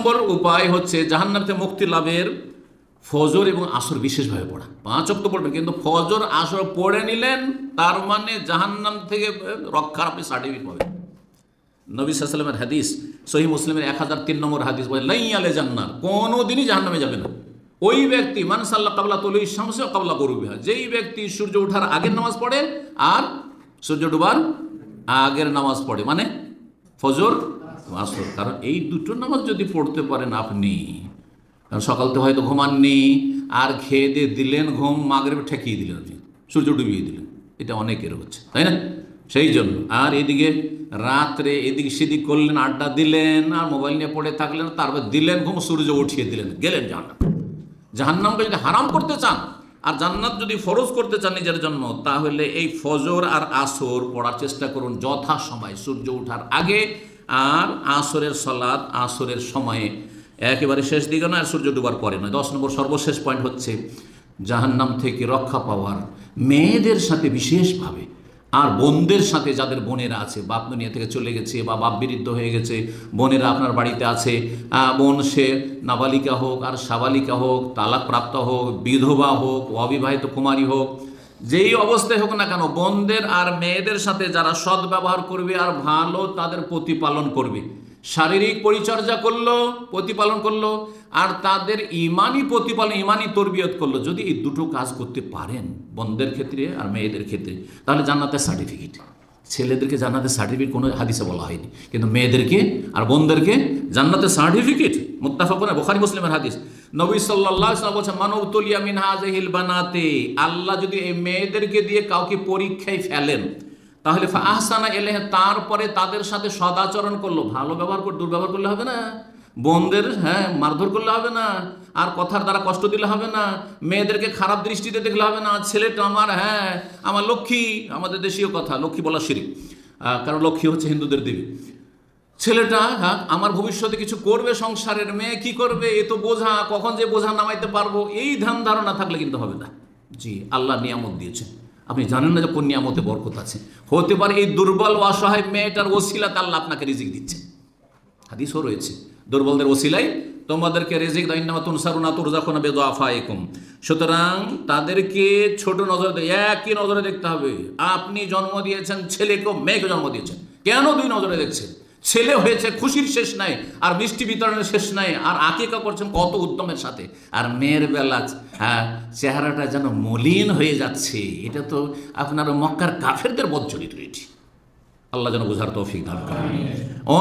নম্বর উপায় হচ্ছে জাহান্নাম থেকে মুক্তি লাভের ফজর এবং আসর বিশেষভাবে পড়া। 5 ওয়াক্ত পড়বেন, কিন্তু ফজর আসর পড়ে নিলেন, তার মানে জাহান্নাম থেকে রক্ষার আপনি সার্টিফিকেট পাবেন। নবী সাল্লাল্লাহু আলাইহি ওয়াসাল্লামের হাদিস, সহিহ মুসলিমের 1003 নম্বর হাদিস বলে, লাই আলে জান্নাত, কোনোদিনই জাহান্নামে যাবে না ওই ব্যক্তি মান সাল্লা কাবলা তুলুই শামসি ওয়া কাবলা গুরুবিহা, যেই ব্যক্তি সূর্য ওঠার আগের নামাজ পড়ে আর সূর্য ডোবার আগের নামাজ পড়ে, মানে ফজর আসর। কারণ এই দুটো নামাজ যদি পড়তে পারেন আপনি, কারণ সকাল তো হয়তো ঘুমাননি, আর খেয়ে দিয়ে দিলেন ঘুম, মাগরিব ঠেকিয়ে দিলেন, আপনি সূর্য ডুবিয়ে দিলেন, এটা অনেকের হচ্ছে, তাই না? সেই জন্য আর এদিকে রাত্রে এদিক সেদিক করলেন, আড্ডা দিলেন, আর মোবাইল নিয়ে পড়ে থাকলেন, তারপর দিলেন ঘুম, সূর্য উঠিয়ে দিলেন, গেলেন জাহান্নাম। জাহান্নামকে যদি হারাম করতে চান আর জান্নাত যদি ফরজ করতে চান নিজের জন্য, তাহলে এই ফজর আর আসর পড়ার চেষ্টা করুন যথা সময়, সূর্য ওঠার আগে, আর আসরের সালাত আসরের সময়ে, একেবারে শেষ দিকে নয় আর সূর্য ডুবার পরে নয়। 10 নম্বর সর্বশেষ পয়েন্ট হচ্ছে জাহান্নাম থেকে রক্ষা পাওয়ার মেয়েদের সাথে বিশেষভাবে, আর বোনদের সাথে, যাদের বোনেরা আছে, বাপ দুনিয়া থেকে চলে গেছে বা বাপ বিরুদ্ধ হয়ে গেছে, বোনেরা আপনার বাড়িতে আছে, বোন সে নাবালিকা হোক আর সাবালিকা হোক, তালাক প্রাপ্ত হোক, বিধবা হোক, অবিবাহিত কুমারী হোক, যেই অবস্থায় হোক না কেন, বোনদের আর মেয়েদের সাথে যারা সদ্ব্যবহার করবে আর ভালো তাদের প্রতিপালন করবে, শারীরিক পরিচর্যা করলো, প্রতিপালন করলো, আর তাদের ইমানি প্রতিপালন, ইমানি তরবিয়ত করলো, যদি এই দুটো কাজ করতে পারেন বোনদের ক্ষেত্রে আর মেয়েদের ক্ষেত্রে, তাহলে জান্নাতের সার্টিফিকেট। ছেলেদেরকে জান্নাতের সার্টিফিকেট কোনো হাদিসে বলা হয়নি, কিন্তু মেয়েদেরকে আর বোনদেরকে জান্নাতের সার্টিফিকেট। মুত্তাফাকুন বুখারী মুসলিমের হাদিস। নবী সাল্লাল্লাহু আলাইহি ওয়াসাল্লাম বলেছেন, মানব তুলিয়া মিন হাযিহিল বানাতে, আল্লাহ যদি এই মেয়েদেরকে দিয়ে কাউকে পরীক্ষায় ফেলেন, তাহলে আহসানা এলাইহা, তারপরে তাদের সাথে সদাচরণ করলো, ভালো ব্যবহার করে, দুর্ব্যবহার করলে হবে না, বোনদের মারধর করলে হবে না, আর কথার দ্বারা কষ্ট দিলে হবে না, মেয়েদেরকে খারাপ দৃষ্টিতে দেখলে হবে না, ছেলেটা আমার আমার লক্ষ্মী, আমাদের দেশীয় কথা লক্ষ্মী বলা শিরক, কারণ লক্ষ্মী হচ্ছে হিন্দুদের দেবী, ছেলেটা আমার ভবিষ্যতে কিছু করবে সংসারের, মেয়ে কি করবে, এ তো বোঝা, কখন যে বোঝা নামাইতে পারবো, এই ধ্যান ধারণা থাকলে কিন্তু হবে না। জি, আল্লাহ নিয়ামত দিয়েছেন, আপনি জানেন না যে কোন নিয়ামতে বরকত আছে। হতে পারে এই দুর্বল অসহায় মেয়েটার ওসিলাতে আল্লাহ আপনাকে রিজিক দিচ্ছে, হাদিসও রয়েছে, দুর্বলদের ওসিলাই তোমাদেরকে রিজিক দাও, ইন্নামা তুনসারুনা তুরজাকুনা বিদুআফাইকুম। সুতরাং তাদেরকে ছোট নজরে, একই নজরে দেখতে হবে। আপনি জন্ম দিয়েছেন ছেলেকেও, মেয়েকে জন্ম দিয়েছেন, কেন 2 নজরে দেখছেন? ছেলে হয়েছে, খুশির শেষ নাই, আর মিষ্টি বিতরণের শেষ নাই, আর আকিকা করছেন কত উদ্যমের সাথে, আর মেয়ের বেলা চেহারাটা যেন মলিন হয়ে যাচ্ছে, এটা তো আপনার মক্কার কাফেরদের বদচরিত এটি। আল্লাহ যেন বোঝার তৌফিক দান করেন।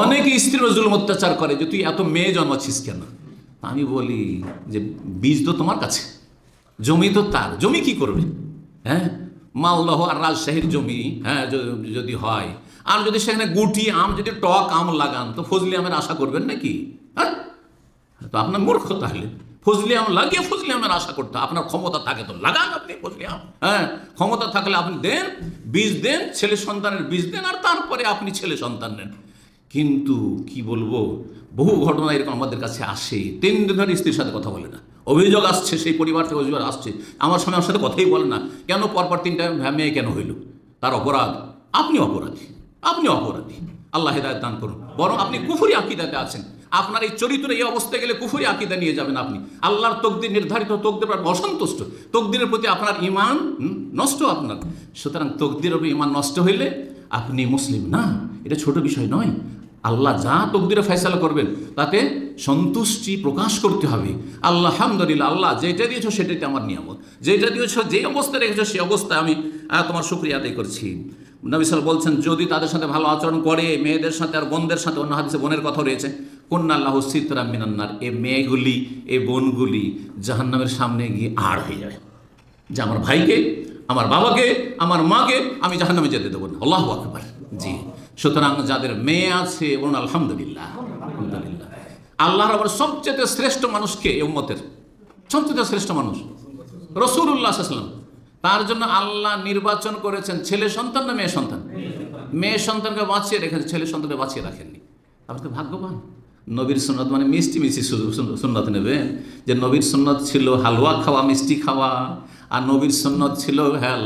অনেক স্ত্রী জুলুম অত্যাচার করে যে তুই এত মেয়ে জন্মাচ্ছিস কেন। আমি বলি যে বীজ তো তোমার কাছে, জমি তো তার, জমি কি করবে? মালদহ আর রাজশাহীর জমি যদি হয়, আর যদি সেখানে গুটি আম, যদি টক আম লাগান, তো ফজলি আমের আশা করবেন নাকি? তো আপনার মূর্খ, তাহলে ফজলি আম লাগিয়ে ফজলি আমের আশা করতে, আপনার ক্ষমতা থাকে তো লাগান আপনি ফজলি আম। ক্ষমতা থাকলে আপনি দেন, বীজ দেন, ছেলে সন্তানের বীজ দেন, আর তারপরে আপনি ছেলে সন্তান নেন। কিন্তু কি বলবো, বহু ঘটনা এরকম আমাদের কাছে আসে, 3 দিন ধরে স্ত্রীর সাথে কথা বলে না, অভিযোগ আসছে, সেই পরিবার থেকে অভিযোগ আসছে, আমার স্বামী আমার সাথে কথাই বলে না, কেন পরপর 3টা মেয়ে কেন হইল? তার অপরাধ, আপনি অপরাধী, আপনি অপরাধী। আল্লাহ হেদায়েত দান করুন। বরং আপনি কুফরি আকীদাতে আছেন, আপনার এই চরিত্র এই অবস্থায় গেলে কুফরি আকীদা নিয়ে যাবেন আপনি, আল্লাহর তকদির, নির্ধারিত তকদির অসন্তুষ্ট, তকদিরের প্রতি আপনার ঈমান নষ্ট আপনার। সুতরাং তকদিরের উপর ঈমান নষ্ট হইলে আপনি মুসলিম না, এটা ছোট বিষয় নয়। আল্লাহ যা তকদিরে ফয়সালা করবেন তাতে সন্তুষ্টি প্রকাশ করতে হবে। আলহামদুলিল্লাহ, আল্লাহ যেটা দিয়েছো সেটাতে আমার নিয়ামত, যেটা দিয়েছো, যে অবস্থায় রেখেছো সেই অবস্থায় আমি তোমার শুকরিয়া আদায় করছি। নবী সাল্লাল্লাহু বলছেন, যদি তাদের সাথে ভালো আচরণ করে, মেয়েদের সাথে আর বোনদের সাথে, অন্য হাদিসে বোনের কথা রয়েছে, কুন্না লাহু সিতরাম মিনান নার, এই মেয়েগুলি, এই বোনগুলি জাহান্নামের সামনে গিয়ে আড় হয়ে যাবে, যে আমার ভাইকে, আমার বাবাকে, আমার মাকে আমি জাহান্নামে যেতে দেবো না। আল্লাহু আকবার। জি, সুতরাং যাদের মেয়ে আছে বলুন আলহামদুলিল্লাহ, আলহামদুলিল্লাহ। আল্লাহর আবার সবচেয়ে শ্রেষ্ঠ মানুষকে, এই উম্মতের সবচেয়ে শ্রেষ্ঠ মানুষ রাসূলুল্লাহ সাল্লাল্লাহু আলাইহি ওয়াসাল্লাম, তার জন্য আল্লাহ নির্বাচন করেছেন ছেলে সন্তান না মেয়ে সন্তান? মেয়ে সন্তানকে বাঁচিয়ে রেখেছেন, ছেলে সন্তানকে বাঁচিয়ে রাখেননি। আপনি তো ভাগ্যবান। নবীর সুন্নত মানে মিষ্টি মিষ্টি সুন্নত নেবেন, যে নবীর সুন্নত ছিল হালুয়া খাওয়া, মিষ্টি খাওয়া, আর নবীর সুন্নত ছিল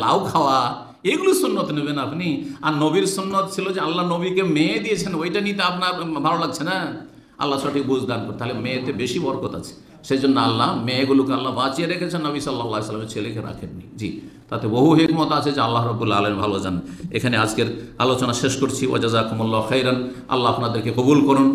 লাউ খাওয়া, এগুলো সুন্নত নেবেন আপনি। আর নবীর সুন্নত ছিল যে আল্লাহ নবীকে মেয়ে দিয়েছেন, ওইটা নিতে আপনার ভালো লাগছে না। আল্লাহ সঠিক বুঝ দান করে। তাহলে মেয়েতে বেশি বরকত আছে, সেই জন্য আল্লাহ মেয়েগুলোকে আল্লাহ বাঁচিয়ে রেখেছেন, নবী সাল্লাল্লাহু আলাইহি ওয়াসাল্লামের ছেলেকে রাখেননি। জি, তাতে বহু হিকমত আছে যে আল্লাহ রাব্বুল আলামিন ভালো জানেন। এখানে আজকের আলোচনা শেষ করছি। ওয়া জাযাকুমুল্লাহু খাইরান। আল্লাহ আপনাদেরকে কবুল করুন।